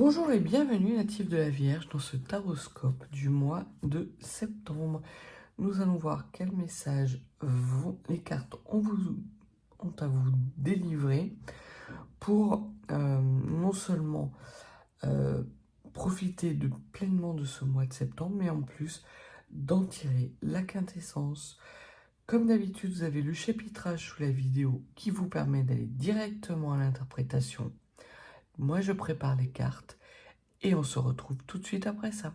Bonjour et bienvenue natifs de la Vierge dans ce taroscope du mois de septembre. Nous allons voir quels messages les cartes ont à vous délivrer pour non seulement profiter pleinement de ce mois de septembre, mais en plus d'en tirer la quintessence. Comme d'habitude, vous avez le chapitrage sous la vidéo qui vous permet d'aller directement à l'interprétation. Moi, je prépare les cartes et on se retrouve tout de suite après ça.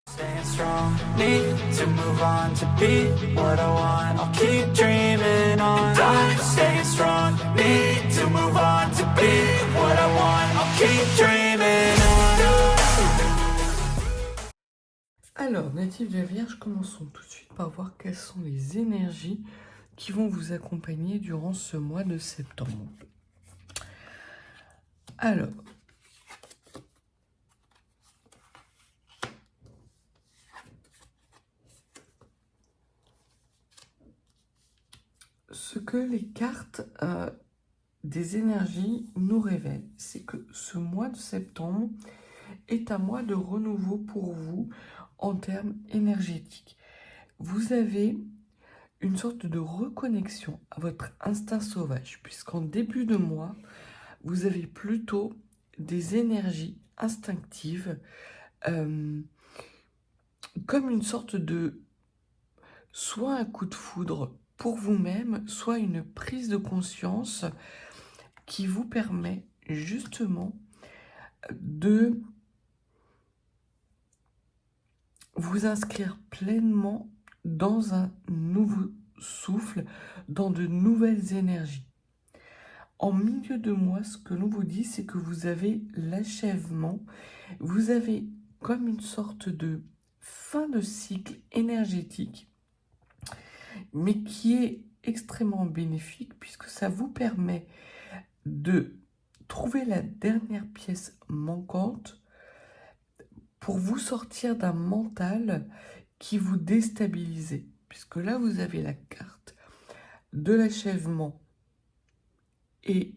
Staying strong, need to move on to be what I want. I'll keep dreaming on. And I'm staying strong, need to move on to be what I want. I'll keep dreaming on. Alors, natifs de la Vierge, commençons tout de suite par voir quelles sont les énergies qui vont vous accompagner durant ce mois de septembre. Alors, ce que les cartes des énergies nous révèlent, c'est que ce mois de septembre est un mois de renouveau pour vous en termes énergétiques. Vous avez une sorte de reconnexion à votre instinct sauvage, puisqu'en début de mois, vous avez plutôt des énergies instinctives, comme une sorte de soit un coup de foudre pour vous-même, soit une prise de conscience qui vous permet justement de vous inscrire pleinement dans un nouveau souffle, dans de nouvelles énergies. En milieu de mois, ce que l'on vous dit, c'est que vous avez l'achèvement, vous avez comme une sorte de fin de cycle énergétique, mais qui est extrêmement bénéfique puisque ça vous permet de trouver la dernière pièce manquante pour vous sortir d'un mental qui vous déstabilisait. Puisque là, vous avez la carte de l'achèvement et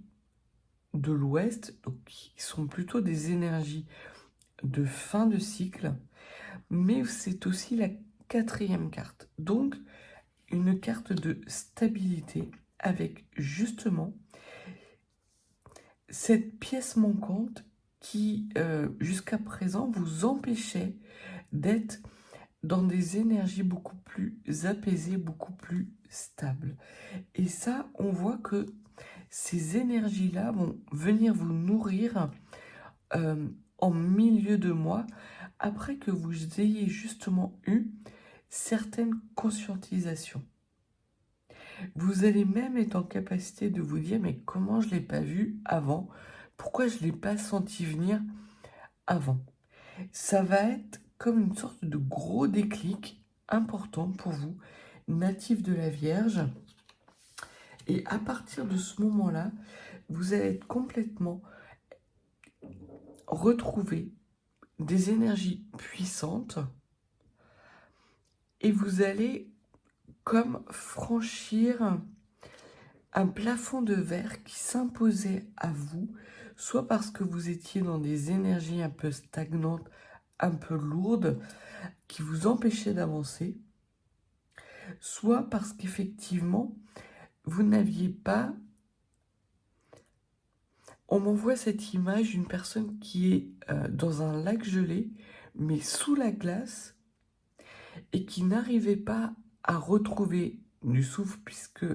de l'ouest, donc qui sont plutôt des énergies de fin de cycle, mais c'est aussi la quatrième carte. Donc, une carte de stabilité avec justement cette pièce manquante qui, jusqu'à présent, vous empêchait d'être dans des énergies beaucoup plus apaisées, beaucoup plus stables. Et ça, on voit que ces énergies-là vont venir vous nourrir en milieu de mois, après que vous ayez justement eu certaines conscientisations. Vous allez même être en capacité de vous dire, mais comment je ne l'ai pas vu avant? Pourquoi je ne l'ai pas senti venir avant? Ça va être comme une sorte de gros déclic important pour vous, natif de la Vierge. Et à partir de ce moment-là, vous allez être complètement retrouver des énergies puissantes et vous allez comme franchir un plafond de verre qui s'imposait à vous, soit parce que vous étiez dans des énergies un peu stagnantes, un peu lourdes, qui vous empêchaient d'avancer, soit parce qu'effectivement, vous n'aviez pas... On m'envoie cette image d'une personne qui est dans un lac gelé, mais sous la glace, et qui n'arrivait pas à retrouver du souffle puisque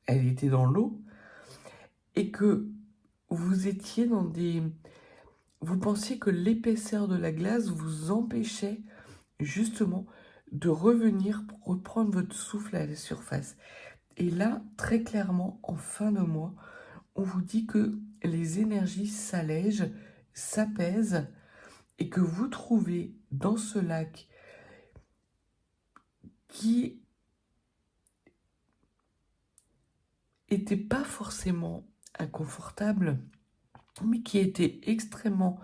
elle était dans l'eau, et que vous étiez dans des... Vous pensiez que l'épaisseur de la glace vous empêchait justement de revenir pour reprendre votre souffle à la surface. Et là, très clairement, en fin de mois, on vous dit que les énergies s'allègent, s'apaisent, et que vous trouvez dans ce lac qui n'était pas forcément inconfortable, mais qui était extrêmement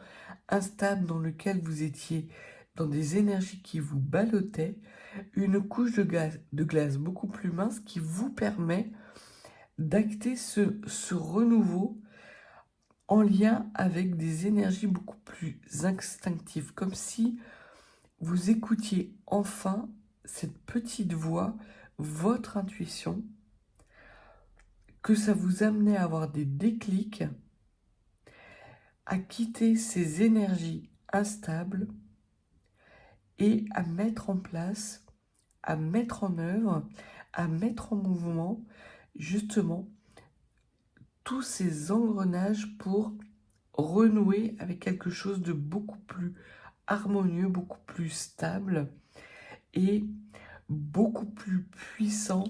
instable, dans lequel vous étiez dans des énergies qui vous ballottaient, une couche de glace beaucoup plus mince qui vous permet d'acter ce renouveau en lien avec des énergies beaucoup plus instinctives, comme si vous écoutiez enfin cette petite voix, votre intuition, que ça vous amenait à avoir des déclics, à quitter ces énergies instables et à mettre en place, à mettre en œuvre, à mettre en mouvement, justement, tous ces engrenages pour renouer avec quelque chose de beaucoup plus harmonieux, beaucoup plus stable et beaucoup plus puissant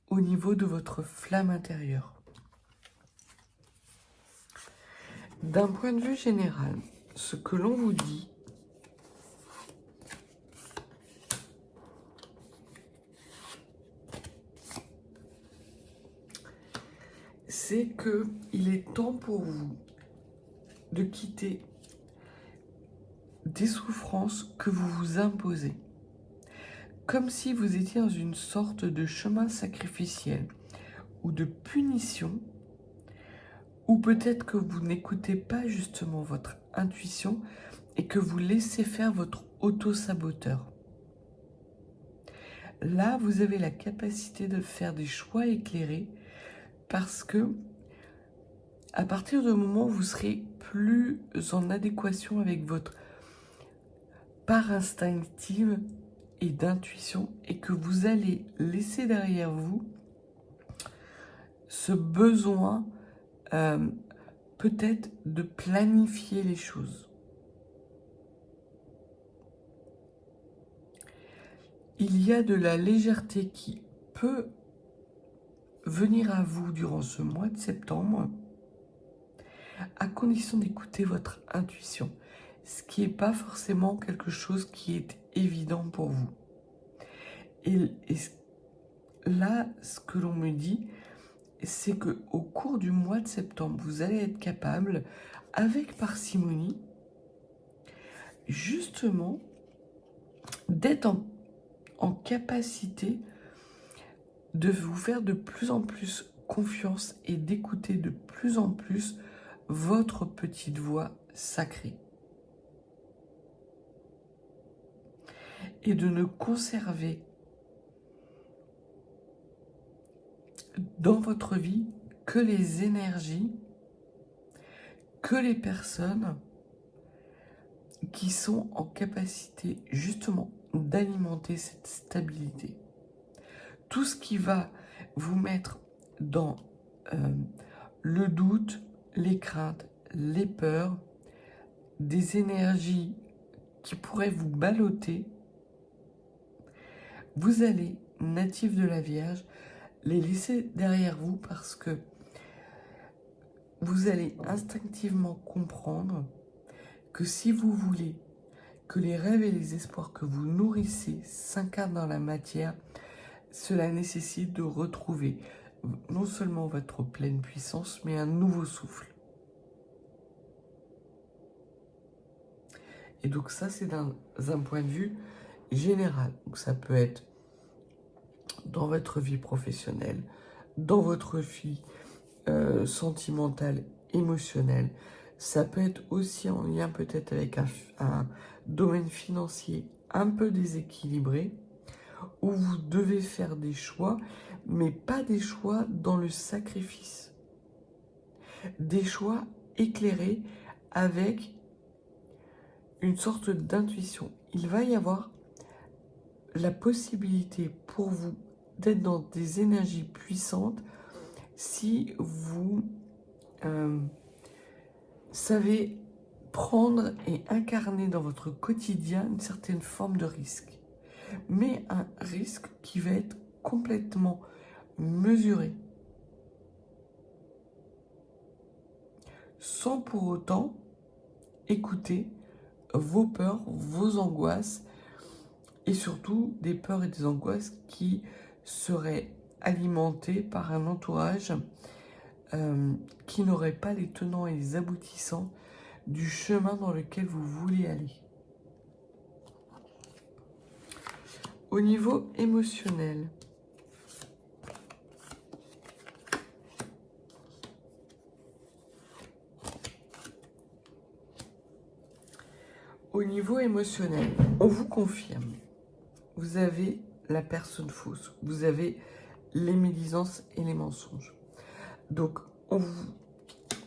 au niveau de votre flamme intérieure. D'un point de vue général, ce que l'on vous dit, c'est qu'il est temps pour vous de quitter des souffrances que vous vous imposez. Comme si vous étiez dans une sorte de chemin sacrificiel ou de punition, ou peut-être que vous n'écoutez pas justement votre intuition et que vous laissez faire votre auto-saboteur. Là, vous avez la capacité de faire des choix éclairés parce que à partir du moment où vous serez plus en adéquation avec votre part instinctive et d'intuition et que vous allez laisser derrière vous ce besoin peut-être de planifier les choses. Il y a de la légèreté qui peut venir à vous durant ce mois de septembre à condition d'écouter votre intuition, ce qui n'est pas forcément quelque chose qui est évident pour vous. Et là, ce que l'on me dit, c'est qu'au cours du mois de septembre, vous allez être capable, avec parcimonie, justement, d'être en capacité de vous faire de plus en plus confiance et d'écouter de plus en plus votre petite voix sacrée. Et de ne conserver dans votre vie que les énergies, que les personnes qui sont en capacité justement d'alimenter cette stabilité. Tout ce qui va vous mettre dans le doute, les craintes, les peurs, des énergies qui pourraient vous balloter, vous allez, natif de la Vierge, les laisser derrière vous parce que vous allez instinctivement comprendre que si vous voulez que les rêves et les espoirs que vous nourrissez s'incarnent dans la matière, cela nécessite de retrouver non seulement votre pleine puissance, mais un nouveau souffle. Et donc ça, c'est dans un point de vue général. Donc ça peut être dans votre vie professionnelle, dans votre vie sentimentale, émotionnelle. Ça peut être aussi en lien peut-être avec un domaine financier un peu déséquilibré, où vous devez faire des choix, mais pas des choix dans le sacrifice. Des choix éclairés avec une sorte d'intuition. Il va y avoir la possibilité pour vous d'être dans des énergies puissantes si vous savez prendre et incarner dans votre quotidien une certaine forme de risque. Mais un risque qui va être complètement mesuré. Sans pour autant écouter vos peurs, vos angoisses, et surtout des peurs et des angoisses qui seraient alimentées par un entourage qui n'aurait pas les tenants et les aboutissants du chemin dans lequel vous voulez aller. Au niveau émotionnel, on vous confirme, vous avez la personne fausse, vous avez les médisances et les mensonges. Donc, on vous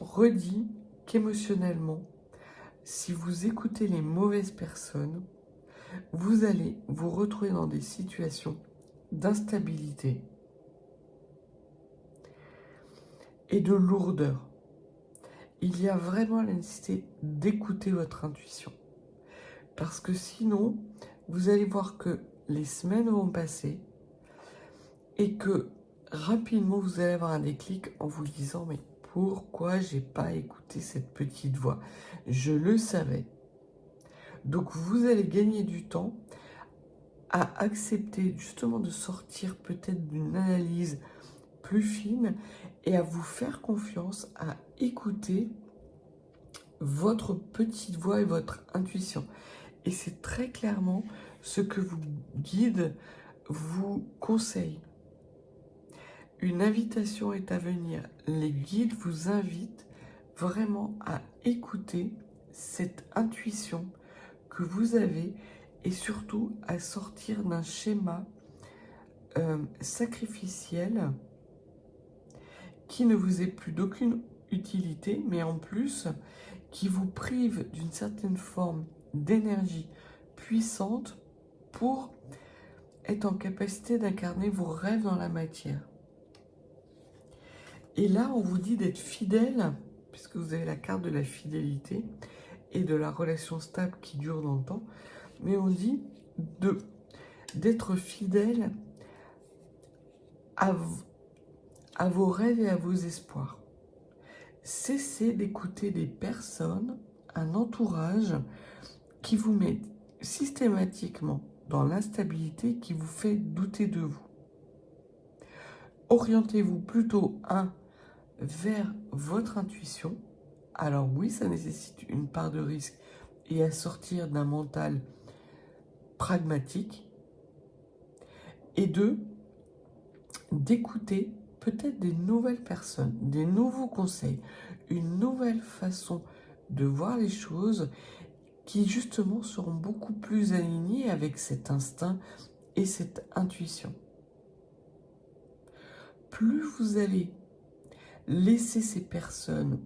redit qu'émotionnellement, si vous écoutez les mauvaises personnes, vous allez vous retrouver dans des situations d'instabilité et de lourdeur. Il y a vraiment la nécessité d'écouter votre intuition. Parce que sinon, vous allez voir que les semaines vont passer et que rapidement, vous allez avoir un déclic en vous disant « Mais pourquoi j'ai pas écouté cette petite voix ? Je le savais. » Donc, vous allez gagner du temps à accepter justement de sortir peut-être d'une analyse plus fine et à vous faire confiance, à écouter votre petite voix et votre intuition. Et c'est très clairement ce que vos guides vous conseillent. Une invitation est à venir. Les guides vous invitent vraiment à écouter cette intuition que vous avez et surtout à sortir d'un schéma sacrificiel qui ne vous est plus d'aucune utilité, mais en plus qui vous prive d'une certaine forme d'énergie puissante pour être en capacité d'incarner vos rêves dans la matière. Et là, on vous dit d'être fidèle, puisque vous avez la carte de la fidélité et de la relation stable qui dure dans le temps, mais on dit d'être fidèle à vos rêves et à vos espoirs. Cessez d'écouter des personnes, un entourage qui vous met systématiquement dans l'instabilité, qui vous fait douter de vous. Orientez-vous plutôt, vers votre intuition. Alors oui, ça nécessite une part de risque et à sortir d'un mental pragmatique. Et 2, d'écouter peut-être des nouvelles personnes, des nouveaux conseils, une nouvelle façon de voir les choses qui justement seront beaucoup plus alignés avec cet instinct et cette intuition. Plus vous allez laisser ces personnes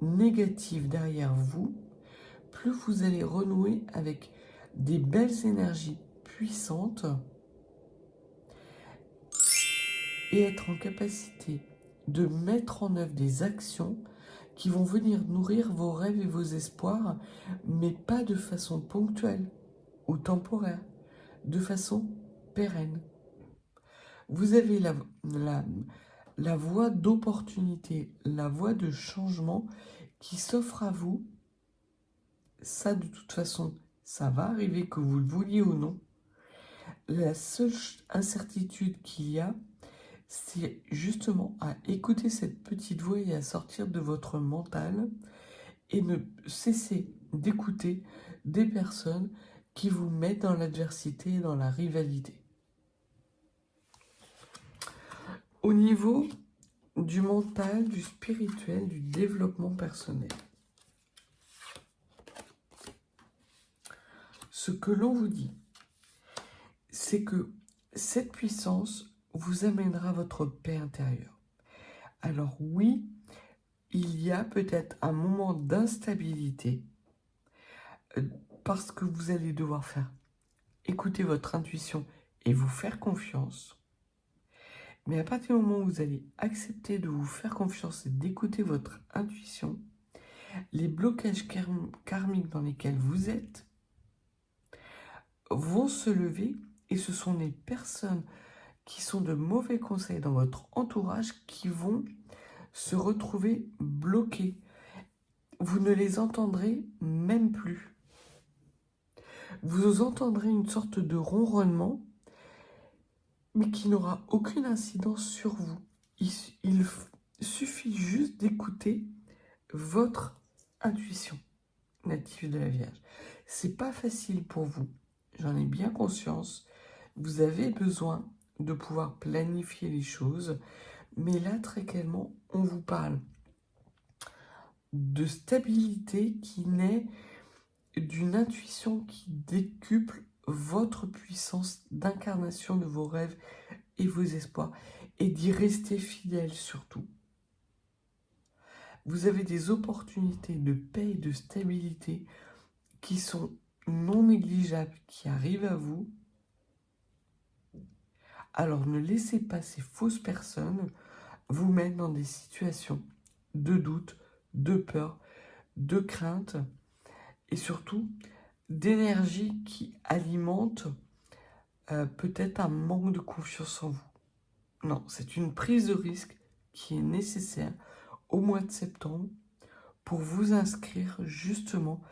négatives derrière vous, plus vous allez renouer avec des belles énergies puissantes et être en capacité de mettre en œuvre des actions qui vont venir nourrir vos rêves et vos espoirs, mais pas de façon ponctuelle ou temporaire, de façon pérenne. Vous avez la voie d'opportunité, la voie de changement qui s'offre à vous. Ça, de toute façon, ça va arriver que vous le vouliez ou non. La seule incertitude qu'il y a, c'est justement à écouter cette petite voix et à sortir de votre mental et ne cesser d'écouter des personnes qui vous mettent dans l'adversité et dans la rivalité. Au niveau du mental, du spirituel, du développement personnel, ce que l'on vous dit, c'est que cette puissance vous amènera votre paix intérieure. Alors oui, il y a peut-être un moment d'instabilité parce que vous allez devoir écouter votre intuition et vous faire confiance. Mais à partir du moment où vous allez accepter de vous faire confiance et d'écouter votre intuition, les blocages karmiques dans lesquels vous êtes vont se lever et ce sont les personnes qui sont de mauvais conseils dans votre entourage qui vont se retrouver bloquées. Vous ne les entendrez même plus. Vous entendrez une sorte de ronronnement, mais qui n'aura aucune incidence sur vous. Il suffit juste d'écouter votre intuition. natifs de la Vierge. C'est pas facile pour vous, j'en ai bien conscience. Vous avez besoin de pouvoir planifier les choses, mais là, très clairement, on vous parle de stabilité qui naît d'une intuition qui décuple votre puissance d'incarnation de vos rêves et vos espoirs, et d'y rester fidèle surtout. Vous avez des opportunités de paix et de stabilité qui sont non négligeables, qui arrivent à vous. Alors ne laissez pas ces fausses personnes vous mettre dans des situations de doute, de peur, de crainte, et surtout d'énergie qui alimente peut-être un manque de confiance en vous. Non, c'est une prise de risque qui est nécessaire au mois de septembre pour vous inscrire justement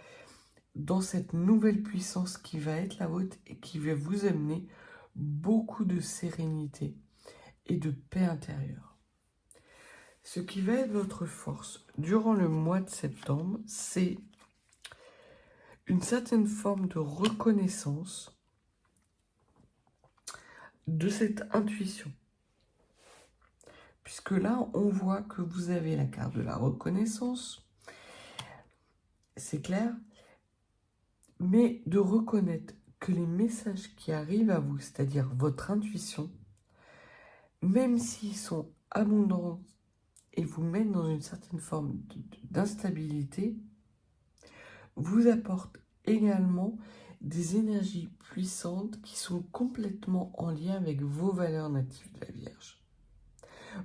dans cette nouvelle puissance qui va être la vôtre et qui va vous amener beaucoup de sérénité et de paix intérieure. Ce qui va être votre force durant le mois de septembre, c'est une certaine forme de reconnaissance de cette intuition. Puisque là, on voit que vous avez la carte de la reconnaissance, c'est clair, mais de reconnaître que les messages qui arrivent à vous, c'est-à-dire votre intuition, même s'ils sont abondants et vous mettent dans une certaine forme d'instabilité, vous apportent également des énergies puissantes qui sont complètement en lien avec vos valeurs natives de la Vierge.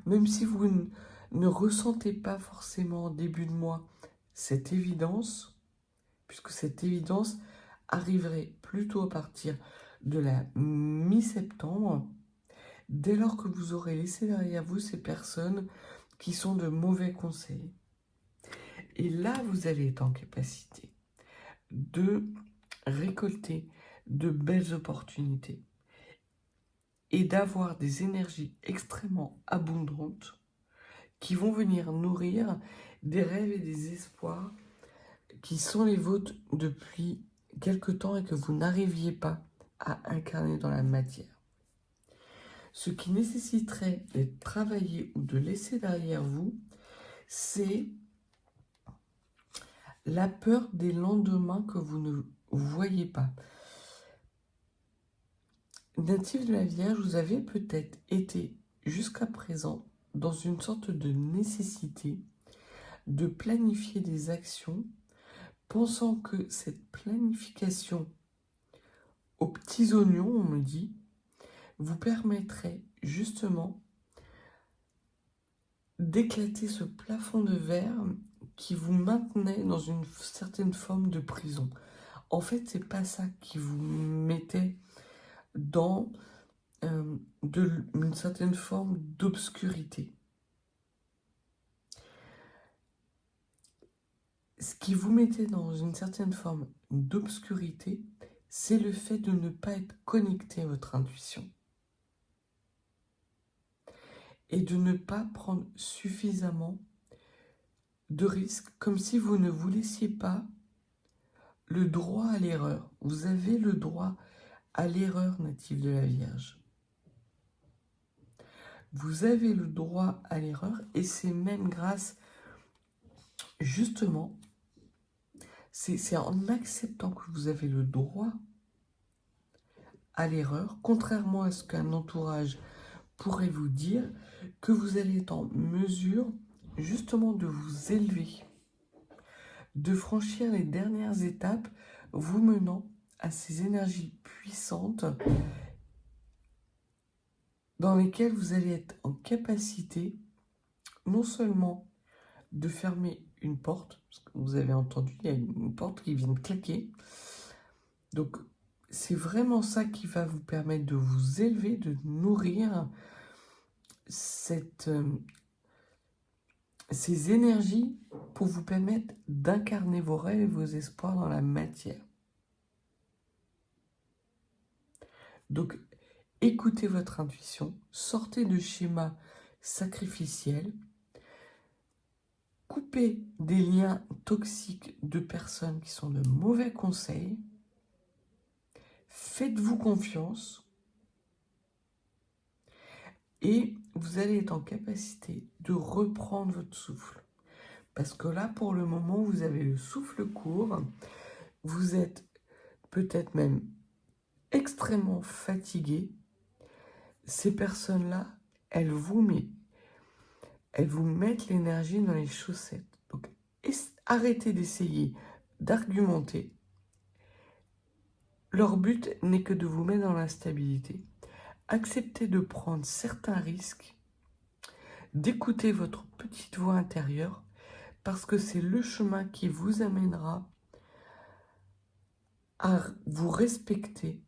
Même si vous ne ressentez pas forcément en début de mois cette évidence, puisque cette évidence arriverait plutôt à partir de la mi-septembre, dès lors que vous aurez laissé derrière vous ces personnes qui sont de mauvais conseils. Et là, vous allez être en capacité de récolter de belles opportunités et d'avoir des énergies extrêmement abondantes qui vont venir nourrir des rêves et des espoirs qui sont les vôtres depuis quelque temps et que vous n'arriviez pas à incarner dans la matière. Ce qui nécessiterait de travailler ou de laisser derrière vous, c'est la peur des lendemains que vous ne voyez pas. Natif de la Vierge, vous avez peut-être été jusqu'à présent dans une sorte de nécessité de planifier des actions, pensant que cette planification aux petits oignons, on me dit, vous permettrait justement d'éclater ce plafond de verre qui vous maintenait dans une certaine forme de prison. En fait, c'est pas ça qui vous mettait dans une certaine forme d'obscurité. Ce qui vous mettait dans une certaine forme d'obscurité, c'est le fait de ne pas être connecté à votre intuition et de ne pas prendre suffisamment de risques, comme si vous ne vous laissiez pas le droit à l'erreur. Vous avez le droit à l'erreur, natif de la Vierge. Vous avez le droit à l'erreur et c'est même grâce, justement, c'est en acceptant que vous avez le droit à l'erreur, contrairement à ce qu'un entourage pourrait vous dire, que vous allez être en mesure justement de vous élever, de franchir les dernières étapes, vous menant à ces énergies puissantes dans lesquelles vous allez être en capacité non seulement de fermer une porte, parce que vous avez entendu, il y a une porte qui vient de claquer, donc c'est vraiment ça qui va vous permettre de vous élever, de nourrir ces énergies pour vous permettre d'incarner vos rêves et vos espoirs dans la matière. Donc, écoutez votre intuition, sortez de schémas sacrificiels, Coupez des liens toxiques de personnes qui sont de mauvais conseils. Faites-vous confiance. Et vous allez être en capacité de reprendre votre souffle. Parce que là, pour le moment, vous avez le souffle court. Vous êtes peut-être même extrêmement fatigué. Ces personnes-là, elles vous mettent l'énergie dans les chaussettes. Donc, arrêtez d'essayer d'argumenter. Leur but n'est que de vous mettre dans l'instabilité. Acceptez de prendre certains risques, d'écouter votre petite voix intérieure, parce que c'est le chemin qui vous amènera à vous respecter,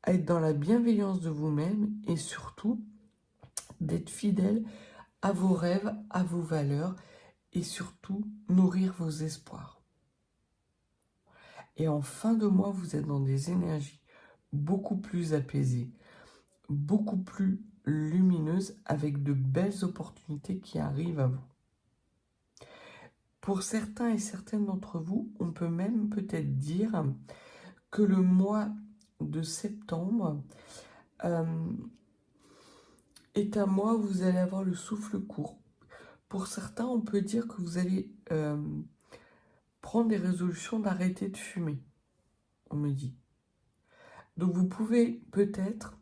à être dans la bienveillance de vous-même et surtout d'être fidèle à vos rêves, à vos valeurs et surtout nourrir vos espoirs. Et en fin de mois, vous êtes dans des énergies beaucoup plus apaisées, beaucoup plus lumineuses, avec de belles opportunités qui arrivent à vous. Pour certains et certaines d'entre vous, on peut même peut-être dire que le mois de septembre est un mois où vous allez avoir le souffle court. Pour certains, on peut dire que vous allez prendre des résolutions d'arrêter de fumer, on me dit. Donc vous pouvez peut-être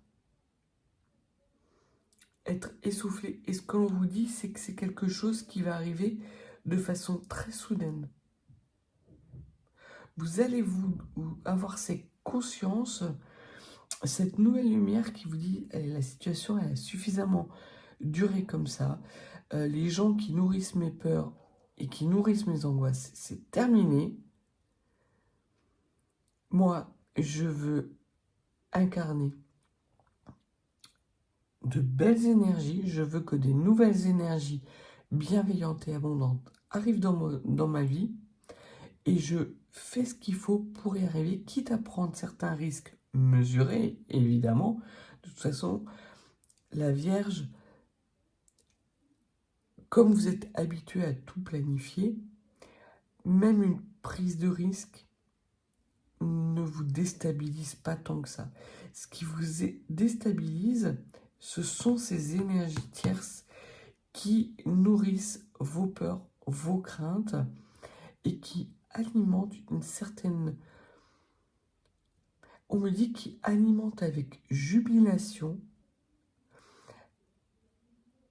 être essoufflé. Et ce que l'on vous dit, c'est que c'est quelque chose qui va arriver de façon très soudaine. Vous allez avoir cette conscience, cette nouvelle lumière qui vous dit la situation elle a suffisamment duré comme ça. Les gens qui nourrissent mes peurs et qui nourrissent mes angoisses, c'est terminé. Moi, je veux incarner de belles énergies. Je veux que des nouvelles énergies bienveillantes et abondantes arrivent dans ma vie. Et je fais ce qu'il faut pour y arriver, quitte à prendre certains risques mesurés, évidemment. De toute façon, la Vierge, comme vous êtes habitué à tout planifier, même une prise de risque ne vous déstabilise pas tant que ça. Ce qui vous déstabilise, ce sont ces énergies tierces qui nourrissent vos peurs, vos craintes et qui alimentent une certaine... On me dit qui alimente avec jubilation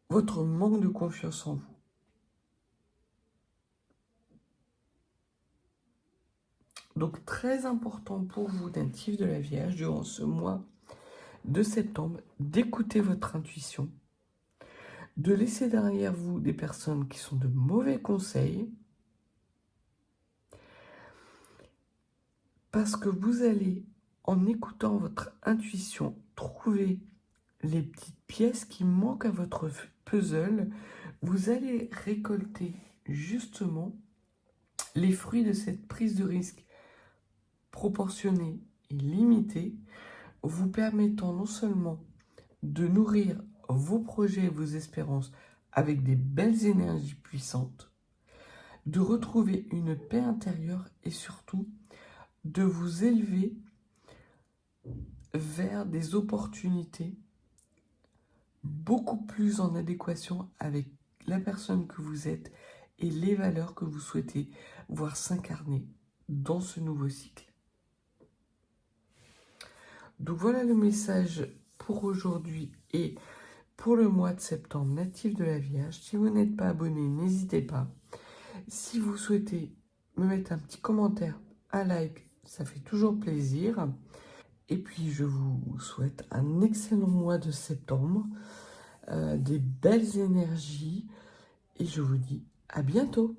votre manque de confiance en vous. Donc très important pour vous, natifs de la Vierge, durant ce mois de septembre, d'écouter votre intuition, de laisser derrière vous des personnes qui sont de mauvais conseils, parce que vous allez, en écoutant votre intuition, trouver les petites pièces qui manquent à votre puzzle. Vous allez récolter justement les fruits de cette prise de risque proportionnée et limitée, vous permettant non seulement de nourrir vos projets et vos espérances avec des belles énergies puissantes, de retrouver une paix intérieure et surtout de vous élever vers des opportunités beaucoup plus en adéquation avec la personne que vous êtes et les valeurs que vous souhaitez voir s'incarner dans ce nouveau cycle. Donc voilà le message pour aujourd'hui et pour le mois de septembre, natif de la Vierge. Si vous n'êtes pas abonné, n'hésitez pas. Si vous souhaitez me mettre un petit commentaire, un like, ça fait toujours plaisir. Et puis je vous souhaite un excellent mois de septembre, des belles énergies et je vous dis à bientôt.